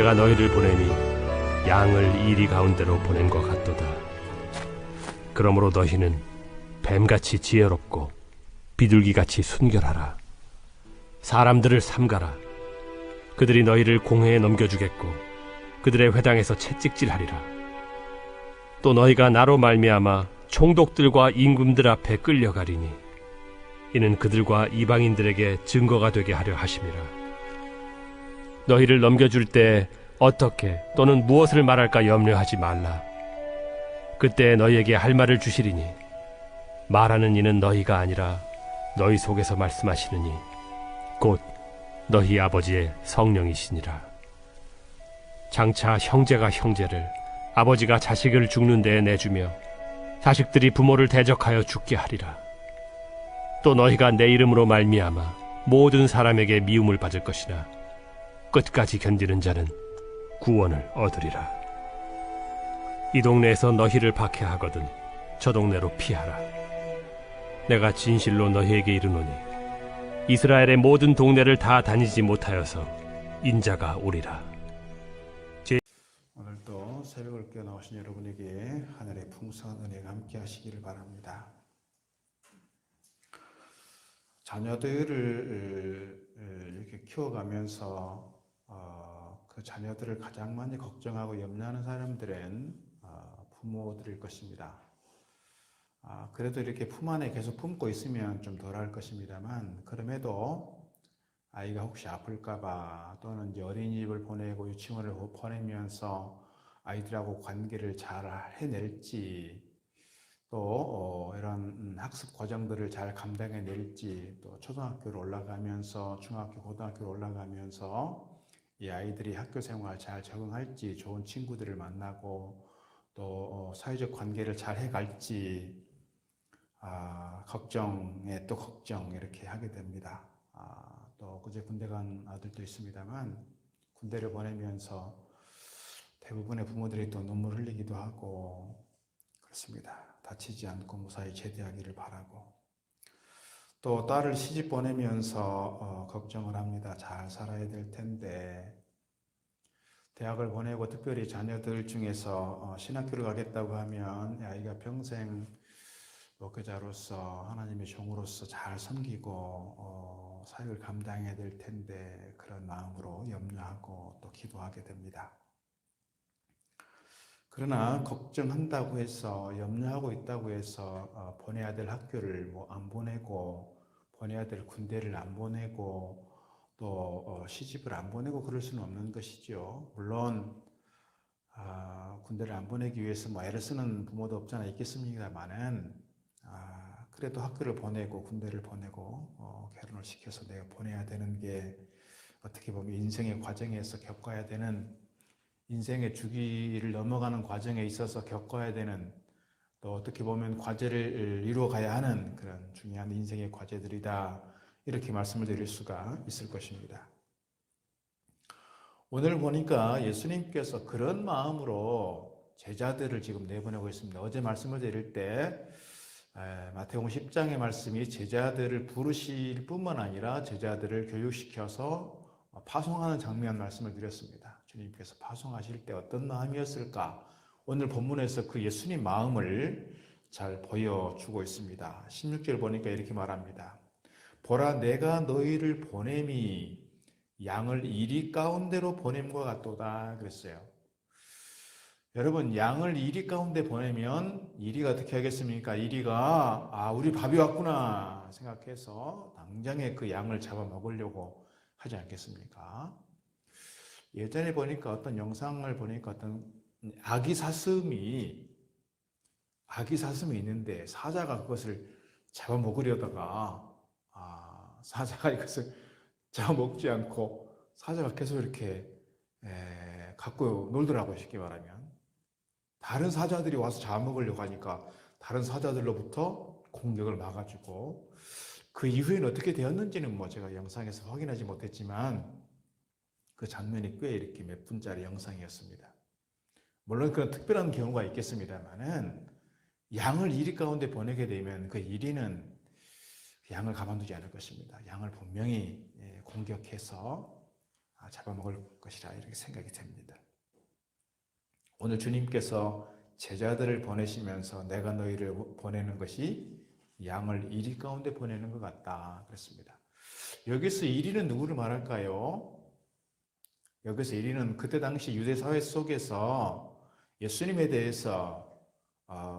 내가 너희를 보내니 양을 이리 가운데로 보낸 것 같도다. 그러므로 너희는 뱀같이 지혜롭고 비둘기같이 순결하라. 사람들을 삼가라. 그들이 너희를 공회에 넘겨주겠고 그들의 회당에서 채찍질하리라. 또 너희가 나로 말미암아 총독들과 임금들 앞에 끌려가리니 이는 그들과 이방인들에게 증거가 되게 하려 하심이라. 너희를 넘겨줄 때 어떻게 또는 무엇을 말할까 염려하지 말라. 그때 너희에게 할 말을 주시리니 말하는 이는 너희가 아니라 너희 속에서 말씀하시느니 곧 너희 아버지의 성령이시니라. 장차 형제가 형제를, 아버지가 자식을 죽는 데에 내주며 자식들이 부모를 대적하여 죽게 하리라. 또 너희가 내 이름으로 말미암아 모든 사람에게 미움을 받을 것이나 끝까지 견디는 자는 구원을 얻으리라. 이 동네에서 너희를 박해하거든 저 동네로 피하라. 내가 진실로 너희에게 이르노니 이스라엘의 모든 동네를 다 다니지 못하여서 인자가 오리라. 오늘도 새벽을 깨어나오신 여러분에게 하늘의 풍성한 은혜가 함께 하시기를 바랍니다. 자녀들을 이렇게 키워가면서 그 자녀들을 가장 많이 걱정하고 염려하는 사람들은 부모들일 것입니다. 그래도 이렇게 품 안에 계속 품고 있으면 좀 덜할 것입니다만, 그럼에도 아이가 혹시 아플까봐 또는 이제 어린이집을 보내고 유치원을 보내면서 아이들하고 관계를 잘 해낼지, 또 이런 학습 과정들을 잘 감당해낼지, 또 초등학교를 올라가면서 중학교, 고등학교를 올라가면서 이 아이들이 학교 생활 잘 적응할지, 좋은 친구들을 만나고 또 사회적 관계를 잘 해갈지 걱정에 또 걱정 이렇게 하게 됩니다. 또 그제 군대 간 아들도 있습니다만 군대를 보내면서 대부분의 부모들이 또 눈물 흘리기도 하고 그렇습니다. 다치지 않고 무사히 제대하기를 바라고, 또 딸을 시집 보내면서 걱정을 합니다. 잘 살아야 될 텐데, 대학을 보내고 특별히 자녀들 중에서 신학교를 가겠다고 하면 아이가 평생 목회자로서 하나님의 종으로서 잘 섬기고 사역을 감당해야 될 텐데, 그런 마음으로 염려하고 또 기도하게 됩니다. 그러나 걱정한다고 해서, 염려하고 있다고 해서 보내야 될 학교를 안 보내고, 보내야 될 군대를 안 보내고, 또 시집을 안 보내고 그럴 수는 없는 것이죠. 물론 군대를 안 보내기 위해서 애를 쓰는 부모도 없잖아 있겠습니다만은, 그래도 학교를 보내고 군대를 보내고 결혼을 시켜서 내가 보내야 되는 게 어떻게 보면 인생의 과정에서 겪어야 되는, 인생의 주기를 넘어가는 과정에 있어서 겪어야 되는, 또 어떻게 보면 과제를 이루어가야 하는 그런 중요한 인생의 과제들이다, 이렇게 말씀을 드릴 수가 있을 것입니다. 오늘 보니까 예수님께서 그런 마음으로 제자들을 지금 내보내고 있습니다. 어제 말씀을 드릴 때 마태복음 10장의 말씀이 제자들을 부르실 뿐만 아니라 제자들을 교육시켜서 파송하는 장면 말씀을 드렸습니다. 주님께서 파송하실 때 어떤 마음이었을까? 오늘 본문에서 그 예수님 마음을 잘 보여주고 있습니다. 16절 보니까 이렇게 말합니다. 보라, 내가 너희를 보냄이 양을 이리 가운데로 보냄과 같도다 그랬어요. 여러분, 양을 이리 가운데 보내면 이리가 어떻게 하겠습니까? 이리가 우리 밥이 왔구나 생각해서 당장에 그 양을 잡아먹으려고 하지 않겠습니까? 예전에 보니까 어떤 영상을 보니까 어떤 아기 사슴이 있는데 사자가 그것을 잡아먹으려다가 사자가 이것을 잡아먹지 않고 사자가 계속 이렇게 갖고 놀더라고요. 쉽게 말하면 다른 사자들이 와서 잡아먹으려고 하니까 다른 사자들로부터 공격을 막아주고, 그 이후에는 어떻게 되었는지는 제가 영상에서 확인하지 못했지만 그 장면이 꽤 이렇게 몇 분짜리 영상이었습니다. 물론 그런 특별한 경우가 있겠습니다만은 양을 이리 가운데 보내게 되면 그 이리는 양을 가만두지 않을 것입니다. 양을 분명히 공격해서 잡아먹을 것이라 이렇게 생각이 됩니다. 오늘 주님께서 제자들을 보내시면서 내가 너희를 보내는 것이 양을 이리 가운데 보내는 것 같다 그랬습니다. 여기서 이리는 누구를 말할까요? 여기서 이리는 그때 당시 유대 사회 속에서 예수님에 대해서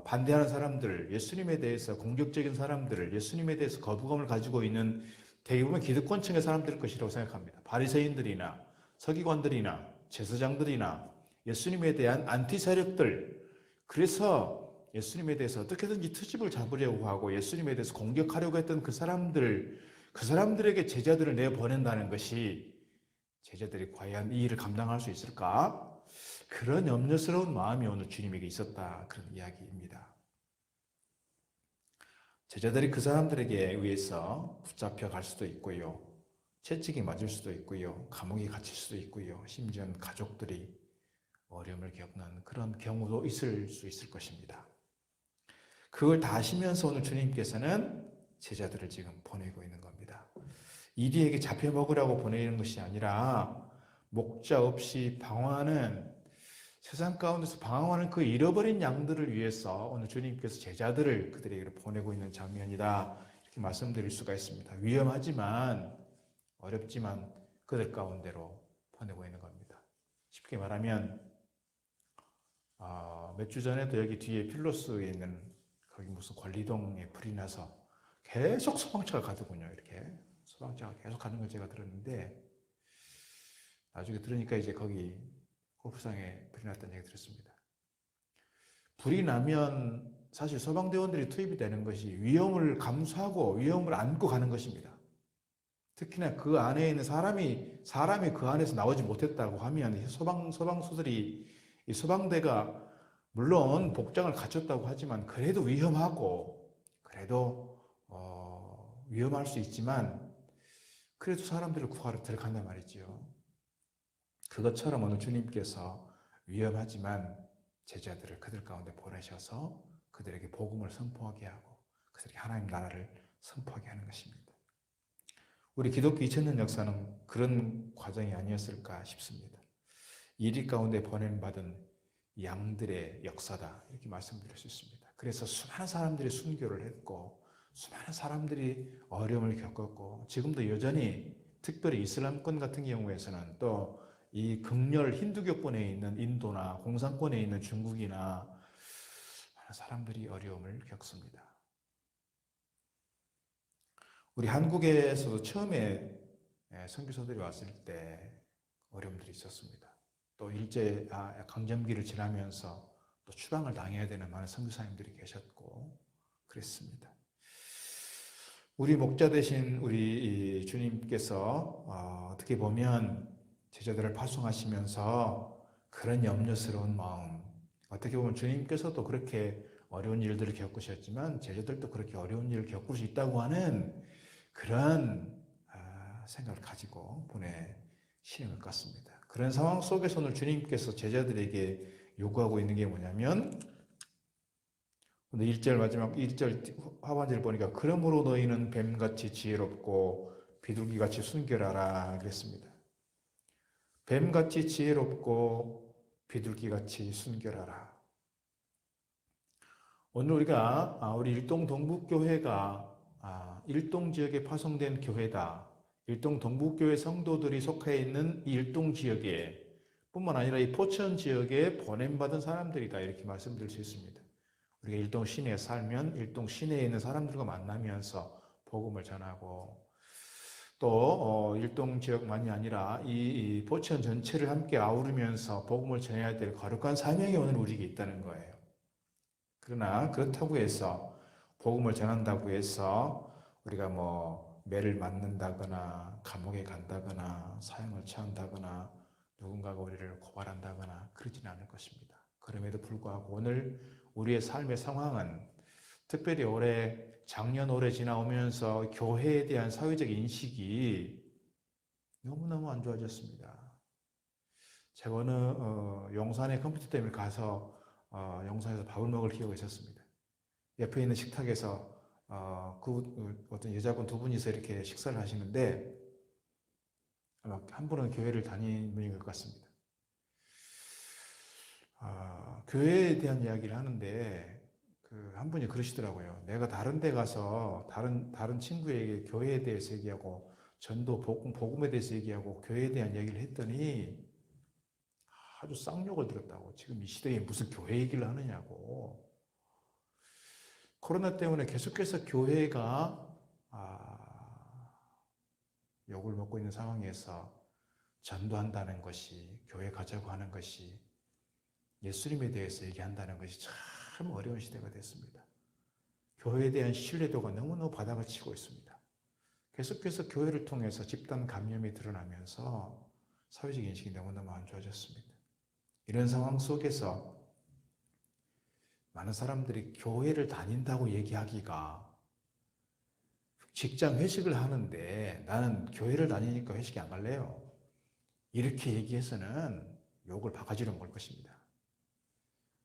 반대하는 사람들, 예수님에 대해서 공격적인 사람들을, 예수님에 대해서 거부감을 가지고 있는 대부분 기득권층의 사람들일 것이라고 생각합니다. 바리새인들이나 서기관들이나 제사장들이나 예수님에 대한 안티 세력들, 그래서 예수님에 대해서 어떻게든지 트집을 잡으려고 하고 예수님에 대해서 공격하려고 했던 그 사람들에게 제자들을 내보낸다는 것이 제자들이 과연 이 일을 감당할 수 있을까? 그런 염려스러운 마음이 오늘 주님에게 있었다. 그런 이야기입니다. 제자들이 그 사람들에게 의해서 붙잡혀 갈 수도 있고요. 채찍이 맞을 수도 있고요. 감옥에 갇힐 수도 있고요. 심지어는 가족들이 어려움을 겪는 그런 경우도 있을 수 있을 것입니다. 그걸 다 아시면서 오늘 주님께서는 제자들을 지금 보내고 있는 겁니다. 이리에게 잡혀 먹으라고 보내는 것이 아니라 목자 없이 방황하는 세상 가운데서 방황하는 그 잃어버린 양들을 위해서 오늘 주님께서 제자들을 그들에게 보내고 있는 장면이다. 이렇게 말씀드릴 수가 있습니다. 위험하지만 어렵지만 그들 가운데로 보내고 있는 겁니다. 쉽게 말하면 몇 주 전에도 여기 뒤에 필로스에 있는 거기 무슨 권리동에 불이 나서 계속 소방차가 가더군요. 이렇게 소방차가 계속 가는 걸 제가 들었는데 나중에 들으니까 이제 거기 골프장에 불이 났다는 얘기 들었습니다. 불이 나면 사실 소방대원들이 투입이 되는 것이 위험을 감수하고 위험을 안고 가는 것입니다. 특히나 그 안에 있는 사람이 그 안에서 나오지 못했다고 하면 소방수들이 이 소방대가 물론 복장을 갖췄다고 하지만 그래도 위험하고 그래도 위험할 수 있지만 그래도 사람들을 구하러 들어간단 말이죠. 그것처럼 오늘 주님께서 위험하지만 제자들을 그들 가운데 보내셔서 그들에게 복음을 선포하게 하고 그들에게 하나님 나라를 선포하게 하는 것입니다. 우리 기독교 2000년 역사는 그런 과정이 아니었을까 싶습니다. 이리 가운데 보냄받은 양들의 역사다 이렇게 말씀드릴 수 있습니다. 그래서 수많은 사람들이 순교를 했고 수많은 사람들이 어려움을 겪었고 지금도 여전히 특별히 이슬람권 같은 경우에서는 또 이 극렬 힌두교권에 있는 인도나 공산권에 있는 중국이나 많은 사람들이 어려움을 겪습니다. 우리 한국에서도 처음에 선교사들이 왔을 때 어려움들이 있었습니다. 또 일제 강점기를 지나면서 또 추방을 당해야 되는 많은 선교사님들이 계셨고 그랬습니다. 우리 목자 되신 우리 주님께서 어떻게 보면 제자들을 파송하시면서 그런 염려스러운 마음, 어떻게 보면 주님께서도 그렇게 어려운 일들을 겪으셨지만 제자들도 그렇게 어려운 일을 겪을 수 있다고 하는 그런 생각을 가지고 보내시는 것 같습니다. 그런 상황 속에서 오늘 주님께서 제자들에게 요구하고 있는 게 뭐냐면 오늘 1절 마지막 1절 하반절을 보니까 그러므로 너희는 뱀같이 지혜롭고 비둘기같이 순결하라 그랬습니다. 뱀같이 지혜롭고 비둘기같이 순결하라. 오늘 우리가 우리 일동 동북교회가 일동 지역에 파송된 교회다. 일동 동북교회 성도들이 속해 있는 이 일동 지역에 뿐만 아니라 이 포천 지역에 보냄받은 사람들이다. 이렇게 말씀드릴 수 있습니다. 우리가 일동 시내에 살면 일동 시내에 있는 사람들과 만나면서 복음을 전하고 또 일동 지역만이 아니라 이 포천 전체를 함께 아우르면서 복음을 전해야 될 거룩한 사명이 오늘 우리에게 있다는 거예요. 그러나 그렇다고 해서 복음을 전한다고 해서 우리가 매를 맞는다거나 감옥에 간다거나 사형을 처한다거나 누군가가 우리를 고발한다거나 그러지는 않을 것입니다. 그럼에도 불구하고 오늘 우리의 삶의 상황은 특별히 작년 올해 지나오면서 교회에 대한 사회적 인식이 너무너무 안 좋아졌습니다. 제가 어느 용산에 컴퓨터 때문에 가서 용산에서 밥을 먹을 기회가 있었습니다. 옆에 있는 식탁에서 어떤 여자분 두 분이서 이렇게 식사를 하시는데 아마 한 분은 교회를 다니는 분인 것 같습니다. 교회에 대한 이야기를 하는데 한 분이 그러시더라고요. 내가 다른 데 가서 다른 친구에게 교회에 대해서 얘기하고 전도 복음에 대해서 얘기하고 교회에 대한 얘기를 했더니 아주 쌍욕을 들었다고. 지금 이 시대에 무슨 교회 얘기를 하느냐고. 코로나 때문에 계속해서 교회가 욕을 먹고 있는 상황에서 전도한다는 것이, 교회 가자고 하는 것이, 예수님에 대해서 얘기한다는 것이 참 어려운 시대가 됐습니다. 교회에 대한 신뢰도가 너무너무 바닥을 치고 있습니다. 계속해서 교회를 통해서 집단 감염이 드러나면서 사회적 인식이 너무너무 안 좋아졌습니다. 이런 상황 속에서 많은 사람들이 교회를 다닌다고 얘기하기가, 직장 회식을 하는데 나는 교회를 다니니까 회식이 안 갈래요, 이렇게 얘기해서는 욕을 바가지로 먹을 것입니다.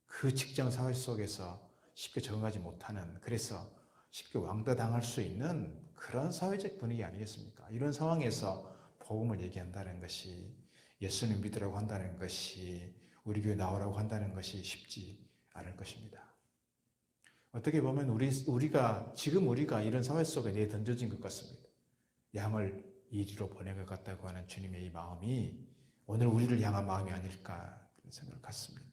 그 직장 사회 속에서 쉽게 적응하지 못하는, 그래서 쉽게 왕따당할 수 있는 그런 사회적 분위기 아니겠습니까? 이런 상황에서 복음을 얘기한다는 것이, 예수님 믿으라고 한다는 것이, 우리 교회 나오라고 한다는 것이 쉽지 않을 것입니다. 어떻게 보면 지금 우리가 이런 사회 속에 내던져진 것 같습니다. 양을 이리로 보낸 것 같다고 하는 주님의 이 마음이 오늘 우리를 향한 마음이 아닐까 그런 생각을 갖습니다.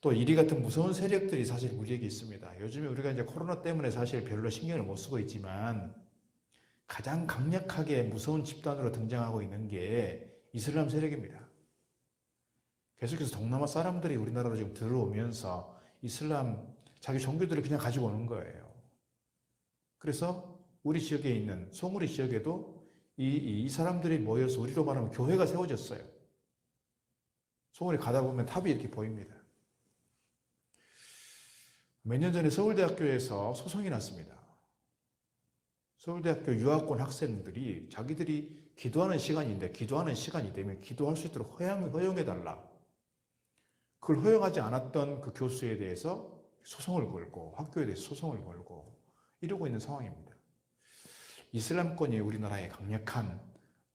또 이리 같은 무서운 세력들이 사실 우리에게 있습니다. 요즘에 우리가 이제 코로나 때문에 사실 별로 신경을 못 쓰고 있지만 가장 강력하게 무서운 집단으로 등장하고 있는 게 이슬람 세력입니다. 계속해서 동남아 사람들이 우리나라로 지금 들어오면서 이슬람 자기 종교들을 그냥 가지고 오는 거예요. 그래서 우리 지역에 있는 송우리 지역에도 이 사람들이 모여서 우리로 말하면 교회가 세워졌어요. 송우리 가다 보면 탑이 이렇게 보입니다. 몇 년 전에 서울대학교에서 소송이 났습니다. 서울대학교 유학권 학생들이 자기들이 기도하는 시간인데 기도하는 시간이 되면 기도할 수 있도록 허용해달라. 그걸 허용하지 않았던 그 교수에 대해서 소송을 걸고 학교에 대해서 소송을 걸고 이러고 있는 상황입니다. 이슬람권이 우리나라에 강력한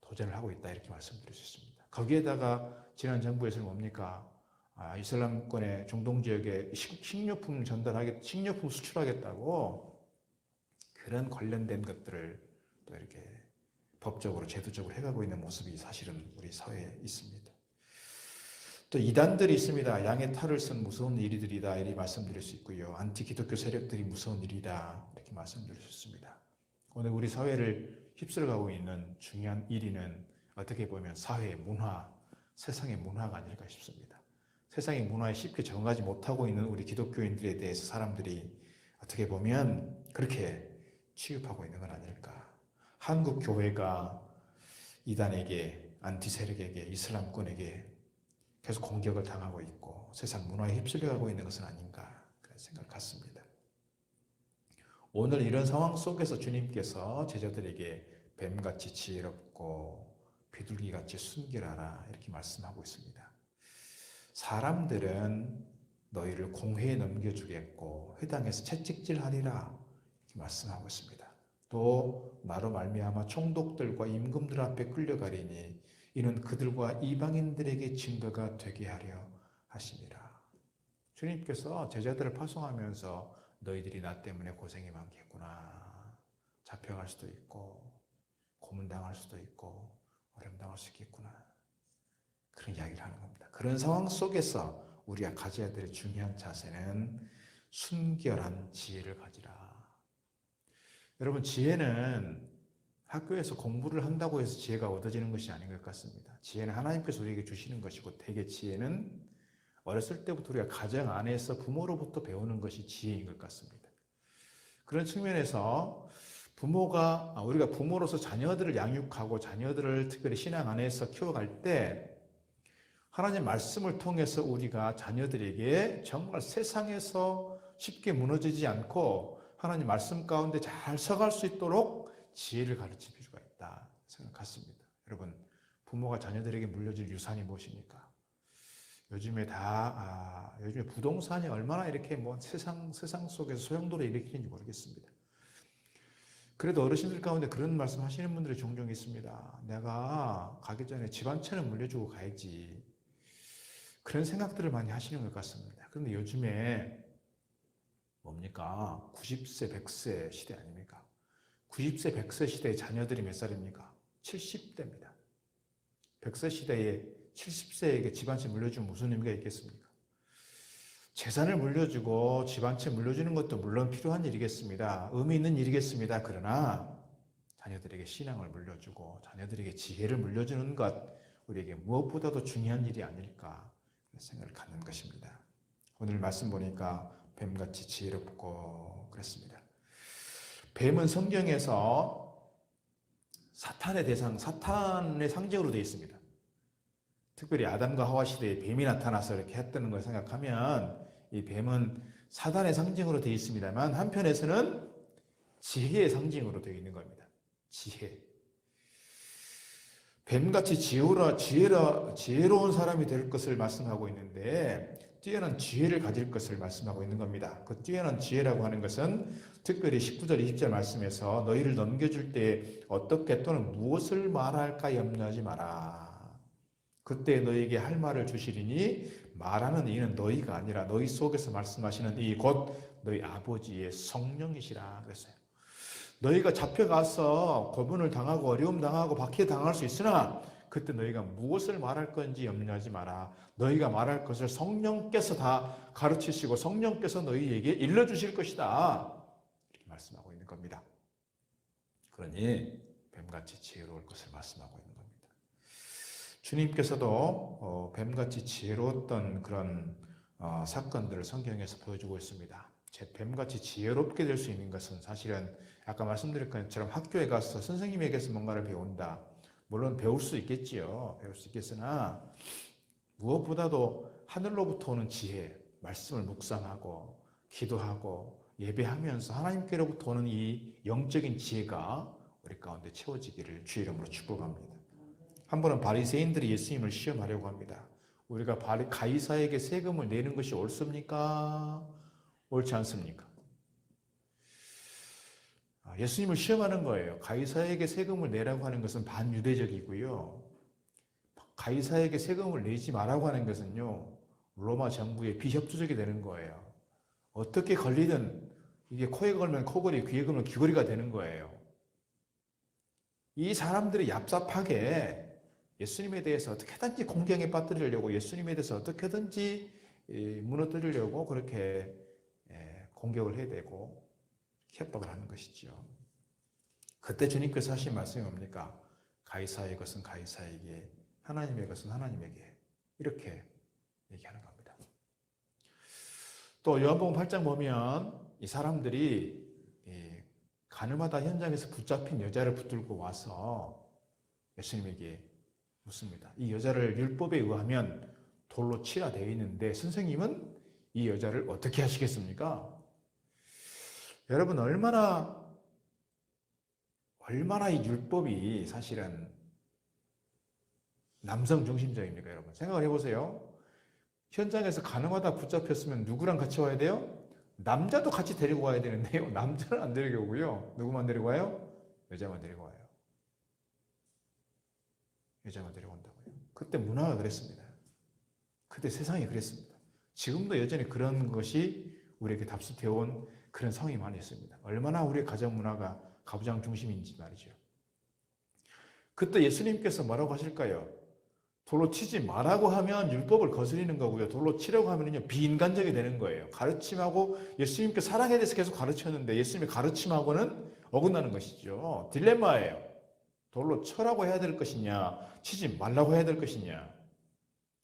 도전을 하고 있다 이렇게 말씀드릴 수 있습니다. 거기에다가 지난 정부에서는 뭡니까? 이슬람권의 중동 지역에 식료품 수출하겠다고 그런 관련된 것들을 또 이렇게 법적으로 제도적으로 해가고 있는 모습이 사실은 우리 사회에 있습니다. 또 이단들이 있습니다. 양의 탈을 쓴 무서운 일들이다 이렇게 말씀드릴 수 있고요. 안티 기독교 세력들이 무서운 일이다 이렇게 말씀드릴 수 있습니다. 오늘 우리 사회를 휩쓸어가고 있는 중요한 1위는 어떻게 보면 사회, 문화, 세상의 문화가 아닐까 싶습니다. 세상의 문화에 쉽게 적응하지 못하고 있는 우리 기독교인들에 대해서 사람들이 어떻게 보면 그렇게 취급하고 있는 건 아닐까. 한국 교회가 이단에게, 안티 세력에게, 이슬람권에게 계속 공격을 당하고 있고 세상 문화에 휩쓸려가고 있는 것은 아닌가 그런 생각을 갖습니다. 오늘 이런 상황 속에서 주님께서 제자들에게 뱀같이 지혜롭고 비둘기같이 순결하라 이렇게 말씀하고 있습니다. 사람들은 너희를 공회에 넘겨주겠고 회당에서 채찍질하리라 이렇게 말씀하고 있습니다. 또 나로 말미암아 총독들과 임금들 앞에 끌려가리니 이는 그들과 이방인들에게 증거가 되게 하려 하심이라. 주님께서 제자들을 파송하면서 너희들이 나 때문에 고생이 많겠구나. 잡혀갈 수도 있고 고문당할 수도 있고 어려움당할 수 있겠구나. 그런 이야기를 하는 겁니다. 그런 상황 속에서 우리가 가져야 될 중요한 자세는 순결한 지혜를 가지라. 여러분, 지혜는 학교에서 공부를 한다고 해서 지혜가 얻어지는 것이 아닌 것 같습니다. 지혜는 하나님께서 우리에게 주시는 것이고 대개 지혜는 어렸을 때부터 우리가 가정 안에서 부모로부터 배우는 것이 지혜인 것 같습니다. 그런 측면에서 우리가 부모로서 자녀들을 양육하고 자녀들을 특별히 신앙 안에서 키워갈 때 하나님 말씀을 통해서 우리가 자녀들에게 정말 세상에서 쉽게 무너지지 않고 하나님 말씀 가운데 잘 서갈 수 있도록 지혜를 가르칠 필요가 있다 생각했습니다. 여러분, 부모가 자녀들에게 물려줄 유산이 무엇입니까? 요즘에 부동산이 얼마나 이렇게 세상 속에서 소용돌이 일으키는지 모르겠습니다. 그래도 어르신들 가운데 그런 말씀 하시는 분들이 종종 있습니다. 내가 가기 전에 집 한 채는 물려주고 가야지. 그런 생각들을 많이 하시는 것 같습니다. 그런데 요즘에 뭡니까? 90세, 100세 시대 아닙니까? 90세, 100세 시대의 자녀들이 몇 살입니까? 70대입니다. 100세 시대에 70세에게 집 한 채 물려주면 무슨 의미가 있겠습니까? 재산을 물려주고 집 한 채 물려주는 것도 물론 필요한 일이겠습니다. 의미 있는 일이겠습니다. 그러나 자녀들에게 신앙을 물려주고 자녀들에게 지혜를 물려주는 것, 우리에게 무엇보다도 중요한 일이 아닐까 생각을 갖는 것입니다. 오늘 말씀 보니까 뱀같이 지혜롭고 그랬습니다. 뱀은 성경에서 사탄의 상징으로 되어 있습니다. 특별히 아담과 하와 시대에 뱀이 나타나서 이렇게 했다는 걸 생각하면 이 뱀은 사단의 상징으로 되어 있습니다만 한편에서는 지혜의 상징으로 되어 있는 겁니다. 지혜. 뱀같이 지혜로운 사람이 될 것을 말씀하고 있는데 뛰어난 지혜를 가질 것을 말씀하고 있는 겁니다. 그 뛰어난 지혜라고 하는 것은 특별히 19절, 20절 말씀에서 너희를 넘겨줄 때 어떻게 또는 무엇을 말할까 염려하지 마라. 그때 너희에게 할 말을 주시리니 말하는 이는 너희가 아니라 너희 속에서 말씀하시는 이 곧 너희 아버지의 성령이시라 그랬어요. 너희가 잡혀가서 고문을 당하고 어려움 당하고 박해당할 수 있으나 그때 너희가 무엇을 말할 건지 염려하지 마라. 너희가 말할 것을 성령께서 다 가르치시고 성령께서 너희에게 일러주실 것이다. 이렇게 말씀하고 있는 겁니다. 그러니 뱀같이 지혜로울 것을 말씀하고 있는 겁니다. 주님께서도 뱀같이 지혜로웠던 그런 사건들을 성경에서 보여주고 있습니다. 뱀같이 지혜롭게 될 수 있는 것은 사실은 아까 말씀드린 것처럼 학교에 가서 선생님에게서 뭔가를 배운다. 물론 배울 수 있겠지요. 배울 수 있겠으나 무엇보다도 하늘로부터 오는 지혜, 말씀을 묵상하고 기도하고 예배하면서 하나님께로부터 오는 이 영적인 지혜가 우리 가운데 채워지기를 주의 이름으로 축복합니다. 한 번은 바리새인들이 예수님을 시험하려고 합니다. 우리가 가이사에게 세금을 내는 것이 옳습니까? 옳지 않습니까? 예수님을 시험하는 거예요. 가이사에게 세금을 내라고 하는 것은 반유대적이고요. 가이사에게 세금을 내지 말라고 하는 것은요, 로마 정부의 비협조적이 되는 거예요. 어떻게 걸리든 이게 코에 걸면 코걸이, 귀에 걸면 귀걸이가 되는 거예요. 이 사람들이 얍삽하게 예수님에 대해서 어떻게든지 공경에 빠뜨리려고, 예수님에 대해서 어떻게든지 무너뜨리려고 그렇게 공격을 해대고 협박을 하는 것이죠. 그때 주님께서 하신 말씀이 뭡니까? 가이사의 것은 가이사에게, 하나님의 것은 하나님에게, 이렇게 얘기하는 겁니다. 또 요한복음 8장 보면 이 사람들이 가늠하다 현장에서 붙잡힌 여자를 붙들고 와서 예수님에게 묻습니다. 이 여자를 율법에 의하면 돌로 치라 되어 있는데 선생님은 이 여자를 어떻게 하시겠습니까? 여러분 얼마나 이 율법이 사실은 남성 중심적입니까, 여러분? 생각을 해보세요. 현장에서 가늠하다 붙잡혔으면 누구랑 같이 와야 돼요? 남자도 같이 데리고 와야 되는데요. 남자는 안 데리고 오고요. 누구만 데리고 와요? 여자만 데리고 와요. 여자만 데리고 온다고요. 그때 문화가 그랬습니다. 그때 세상이 그랬습니다. 지금도 여전히 그런 것이 우리에게 답습되어 온 그런 상황이 많이 있습니다. 얼마나 우리의 가정 문화가 가부장 중심인지 말이죠. 그때 예수님께서 뭐라고 하실까요? 돌로 치지 말라고 하면 율법을 거스리는 거고요. 돌로 치려고 하면요 비인간적이 되는 거예요. 가르침하고 예수님께 사랑에 대해서 계속 가르쳤는데 예수님의 가르침하고는 어긋나는 것이죠. 딜레마예요. 돌로 쳐라고 해야 될 것이냐, 치지 말라고 해야 될 것이냐.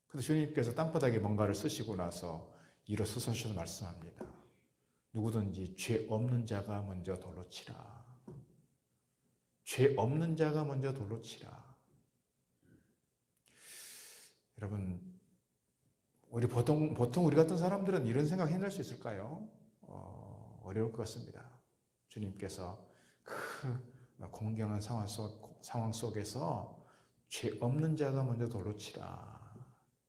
그래서 주님께서 땅바닥에 뭔가를 쓰시고 나서 일어서셔서 말씀합니다. 누구든지 죄 없는 자가 먼저 돌로 치라. 죄 없는 자가 먼저 돌로 치라. 여러분, 우리 보통 우리 같은 사람들은 이런 생각 해낼 수 있을까요? 어려울 것 같습니다. 주님께서 그 공경한 상황 속에서 죄 없는 자가 먼저 돌로 치라.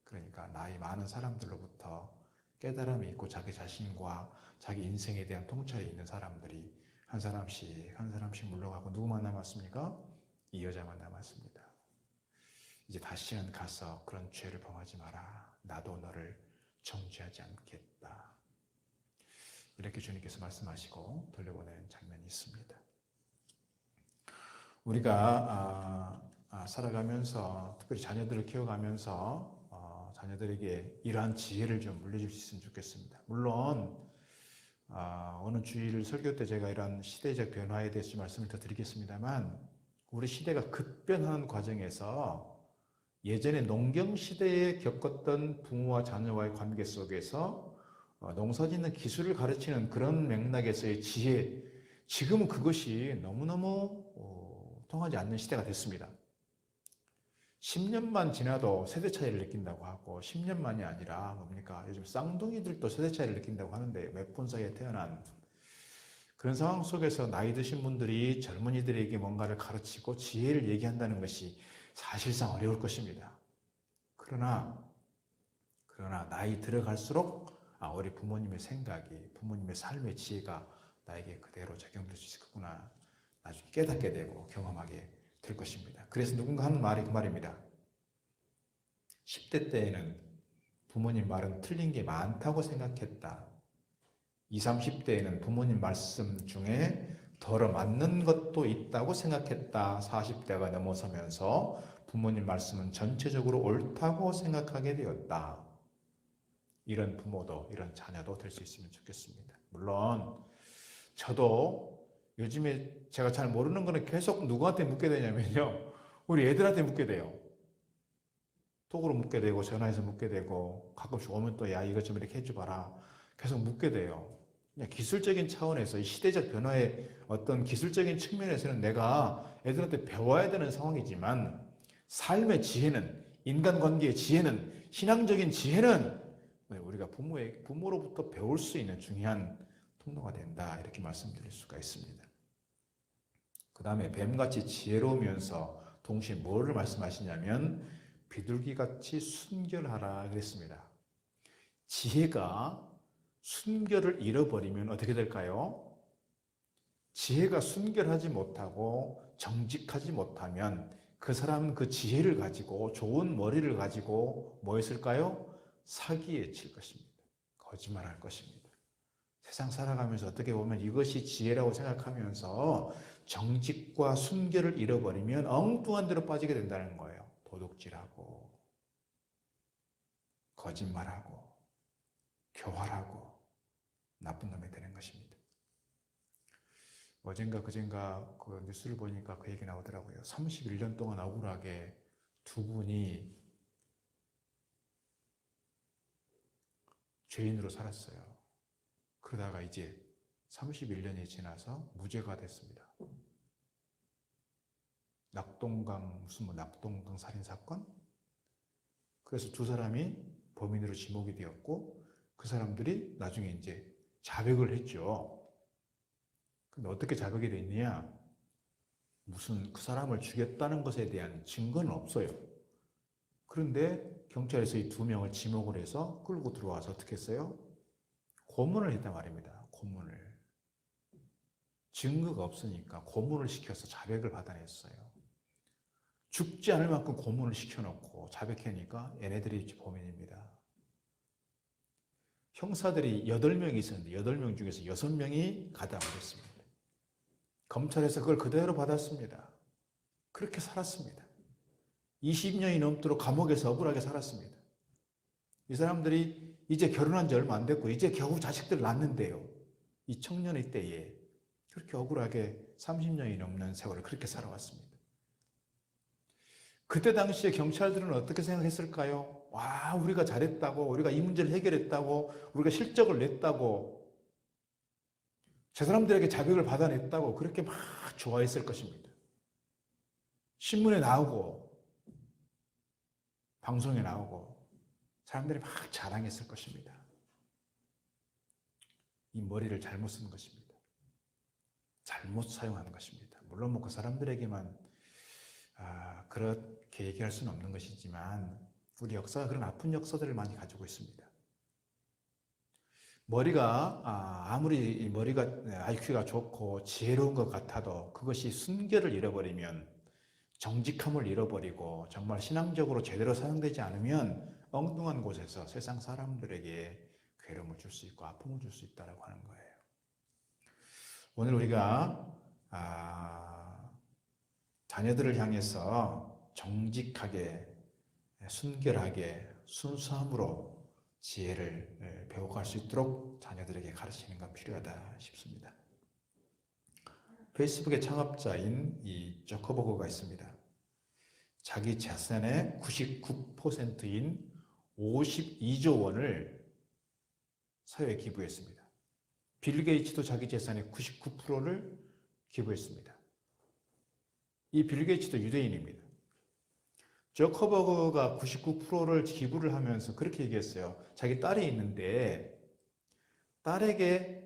그러니까 나이 많은 사람들로부터 깨달음이 있고 자기 자신과 자기 인생에 대한 통찰이 있는 사람들이 한 사람씩 한 사람씩 물러가고 누구만 남았습니까? 이 여자만 남았습니다. 이제 다시는 가서 그런 죄를 범하지 마라. 나도 너를 정죄하지 않겠다. 이렇게 주님께서 말씀하시고 돌려보내는 장면이 있습니다. 우리가 살아가면서 특별히 자녀들을 키워가면서 자녀들에게 이러한 지혜를 좀 물려줄 수 있으면 좋겠습니다. 물론 오늘 주일 설교 때 제가 이런 시대적 변화에 대해서 말씀을 더 드리겠습니다만 우리 시대가 급변하는 과정에서 예전에 농경 시대에 겪었던 부모와 자녀와의 관계 속에서 농사짓는 기술을 가르치는 그런 맥락에서의 지혜, 지금은 그것이 너무너무 통하지 않는 시대가 됐습니다. 10년만 지나도 세대 차이를 느낀다고 하고 10년만이 아니라 뭡니까? 요즘 쌍둥이들도 세대 차이를 느낀다고 하는데 몇 분 사이에 태어난 그런 상황 속에서 나이 드신 분들이 젊은이들에게 뭔가를 가르치고 지혜를 얘기한다는 것이 사실상 어려울 것입니다. 그러나 나이 들어갈수록 우리 부모님의 생각이, 부모님의 삶의 지혜가 나에게 그대로 적용될 수 있겠구나. 나중에 깨닫게 되고 경험하게 될 것입니다. 그래서 누군가 하는 말이 그 말입니다. 10대 때에는 부모님 말은 틀린 게 많다고 생각했다. 20, 30대에는 부모님 말씀 중에 덜어 맞는 것도 있다고 생각했다. 40대가 넘어서면서 부모님 말씀은 전체적으로 옳다고 생각하게 되었다. 이런 부모도 이런 자녀도 될 수 있으면 좋겠습니다. 물론 저도 요즘에 제가 잘 모르는 거는 계속 누구한테 묻게 되냐면요. 우리 애들한테 묻게 돼요. 톡으로 묻게 되고 전화해서 묻게 되고 가끔씩 오면 또 야 이것 좀 이렇게 해줘봐라. 계속 묻게 돼요. 그냥 기술적인 차원에서 이 시대적 변화의 어떤 기술적인 측면에서는 내가 애들한테 배워야 되는 상황이지만 삶의 지혜는, 인간관계의 지혜는, 신앙적인 지혜는 우리가 부모로부터 배울 수 있는 중요한 통로가 된다. 이렇게 말씀드릴 수가 있습니다. 그 다음에 뱀같이 지혜로우면서 동시에 뭐를 말씀하시냐면 비둘기같이 순결하라 그랬습니다. 지혜가 순결을 잃어버리면 어떻게 될까요? 지혜가 순결하지 못하고 정직하지 못하면 그 사람은 그 지혜를 가지고 좋은 머리를 가지고 뭐 했을까요? 사기에 칠 것입니다. 거짓말할 것입니다. 세상 살아가면서 어떻게 보면 이것이 지혜라고 생각하면서 정직과 순결을 잃어버리면 엉뚱한 데로 빠지게 된다는 거예요. 도둑질하고 거짓말하고 교활하고 나쁜 놈이 되는 것입니다. 어젠가 그젠가 그 뉴스를 보니까 그 얘기 나오더라고요. 31년 동안 억울하게 두 분이 죄인으로 살았어요. 그러다가 이제 31년이 지나서 무죄가 됐습니다. 낙동강 살인 사건? 그래서 두 사람이 범인으로 지목이 되었고 그 사람들이 나중에 이제 자백을 했죠. 근데 어떻게 자백이 됐느냐? 무슨 그 사람을 죽였다는 것에 대한 증거는 없어요. 그런데 경찰에서 이 두 명을 지목을 해서 끌고 들어와서 어떻게 했어요? 고문을 했단 말입니다. 고문을. 증거가 없으니까 고문을 시켜서 자백을 받아냈어요. 죽지 않을 만큼 고문을 시켜놓고 자백하니까 얘네들이 범인입니다. 형사들이 8명이 있었는데 8명 중에서 6명이 가담을 했습니다. 검찰에서 그걸 그대로 받았습니다. 그렇게 살았습니다. 20년이 넘도록 감옥에서 억울하게 살았습니다. 이 사람들이 이제 결혼한 지 얼마 안 됐고 이제 겨우 자식들을 낳는데요. 이 청년의 때에 그렇게 억울하게 30년이 넘는 세월을 그렇게 살아왔습니다. 그때 당시에 경찰들은 어떻게 생각했을까요? 와, 우리가 잘했다고, 우리가 이 문제를 해결했다고, 우리가 실적을 냈다고, 저 사람들에게 자백을 받아냈다고 그렇게 막 좋아했을 것입니다. 신문에 나오고, 방송에 나오고, 사람들이 막 자랑했을 것입니다. 이 머리를 잘못 쓴 것입니다. 잘못 사용한 것입니다. 물론 뭐 그 사람들에게만 그렇게 얘기할 수는 없는 것이지만 우리 역사가 그런 아픈 역사들을 많이 가지고 있습니다. 머리가 아무리 이 머리가 IQ가 좋고 지혜로운 것 같아도 그것이 순결을 잃어버리면 정직함을 잃어버리고 정말 신앙적으로 제대로 사용되지 않으면 엉뚱한 곳에서 세상 사람들에게 괴로움을 줄 수 있고 아픔을 줄 수 있다고 하는 거예요. 오늘 우리가 자녀들을 향해서 정직하게 순결하게 순수함으로 지혜를 배워갈 수 있도록 자녀들에게 가르치는 건 필요하다 싶습니다. 페이스북의 창업자인 이 저커버그가 있습니다. 자기 자산의 99%인 52조 원을 사회에 기부했습니다. 빌 게이츠도 자기 재산의 99%를 기부했습니다. 이 빌 게이츠도 유대인입니다. 저커버그가 99%를 기부를 하면서 그렇게 얘기했어요. 자기 딸이 있는데 딸에게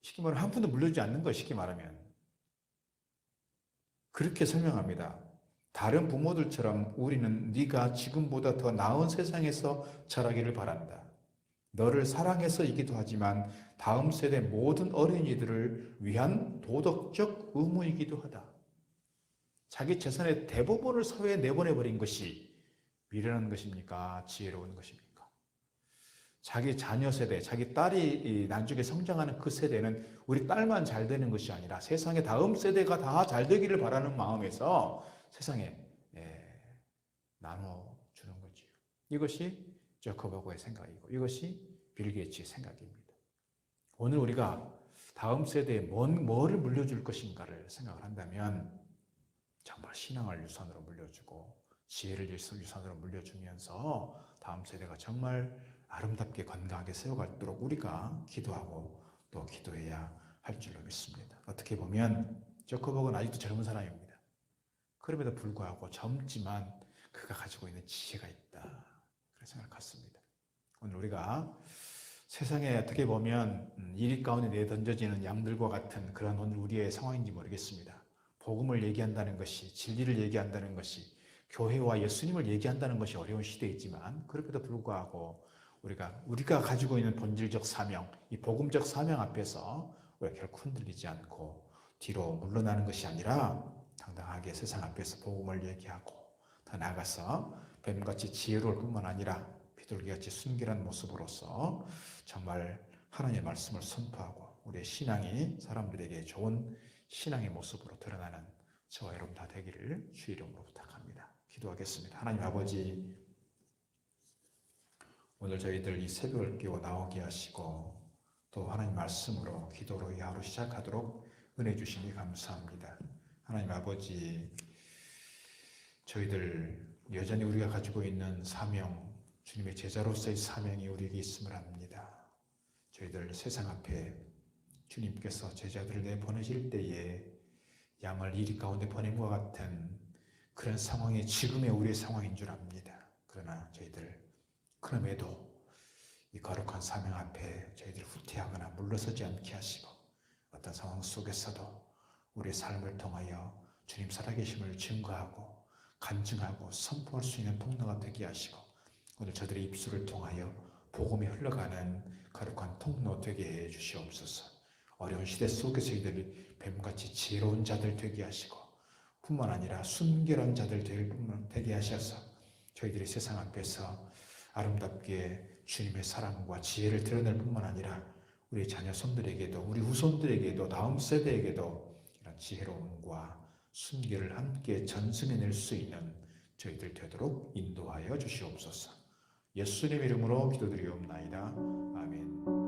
쉽게 말하면 한 푼도 물려주지 않는 거예요. 쉽게 말하면. 그렇게 설명합니다. 다른 부모들처럼 우리는 네가 지금보다 더 나은 세상에서 자라기를 바란다. 너를 사랑해서이기도 하지만 다음 세대 모든 어린이들을 위한 도덕적 의무이기도 하다. 자기 재산의 대부분을 사회에 내보내버린 것이 미련한 것입니까? 지혜로운 것입니까? 자기 자녀 세대, 자기 딸이 나중에 성장하는 그 세대는 우리 딸만 잘 되는 것이 아니라 세상의 다음 세대가 다 잘 되기를 바라는 마음에서 세상에 나눠주는 거지요. 이것이 저커버그의 생각이고 이것이 빌 게이츠의 생각입니다. 오늘 우리가 다음 세대에 뭐를 물려줄 것인가를 생각을 한다면 정말 신앙을 유산으로 물려주고 지혜를 유산으로 물려주면서 다음 세대가 정말 아름답게 건강하게 세워갈도록 우리가 기도하고 또 기도해야 할 줄로 믿습니다. 어떻게 보면 저커버그는 아직도 젊은 사람입니다. 그럼에도 불구하고 젊지만 그가 가지고 있는 지혜가 있다. 그런 생각을 갖습니다. 오늘 우리가 세상에 어떻게 보면 이리 가운데 내던져지는 양들과 같은 그런 오늘 우리의 상황인지 모르겠습니다. 복음을 얘기한다는 것이, 진리를 얘기한다는 것이, 교회와 예수님을 얘기한다는 것이 어려운 시대이지만 그럼에도 불구하고 우리가 가지고 있는 본질적 사명, 이 복음적 사명 앞에서 우리가 결코 흔들리지 않고 뒤로 물러나는 것이 아니라 당당하게 세상 앞에서 복음을 얘기하고 더 나아가서 뱀같이 지혜로울 뿐만 아니라 비둘기같이 순결한 모습으로서 정말 하나님의 말씀을 선포하고 우리의 신앙이 사람들에게 좋은 신앙의 모습으로 드러나는 저와 여러분 다 되기를 주의 이름으로 부탁합니다. 기도하겠습니다. 하나님 아버지, 오늘 저희들 이 새벽을 깨워 나오게 하시고 또 하나님 말씀으로 기도로 이 하루 시작하도록 은혜 주시니 감사합니다. 하나님 아버지, 저희들 여전히 우리가 가지고 있는 사명, 주님의 제자로서의 사명이 우리에게 있음을 압니다. 저희들 세상 앞에 주님께서 제자들을 내보내실 때에 양을 이리 가운데 보냄과 같은 그런 상황이 지금의 우리의 상황인 줄 압니다. 그러나 저희들 그럼에도 이 거룩한 사명 앞에 저희들 후퇴하거나 물러서지 않게 하시고 어떤 상황 속에서도 우리의 삶을 통하여 주님 살아계심을 증거하고 간증하고 선포할 수 있는 통로가 되게 하시고 오늘 저들의 입술을 통하여 복음이 흘러가는 거룩한 통로 되게 해 주시옵소서. 어려운 시대 속에서 저희들이 뱀같이 지혜로운 자들 되게 하시고 뿐만 아니라 순결한 자들 되게 하셔서 저희들이 세상 앞에서 아름답게 주님의 사랑과 지혜를 드러낼 뿐만 아니라 우리 자녀 손들에게도 우리 후손들에게도 다음 세대에게도 이런 지혜로움과 순결을 함께 전승해낼 수 있는 저희들 되도록 인도하여 주시옵소서. 예수님 이름으로 기도드리옵나이다. 아멘.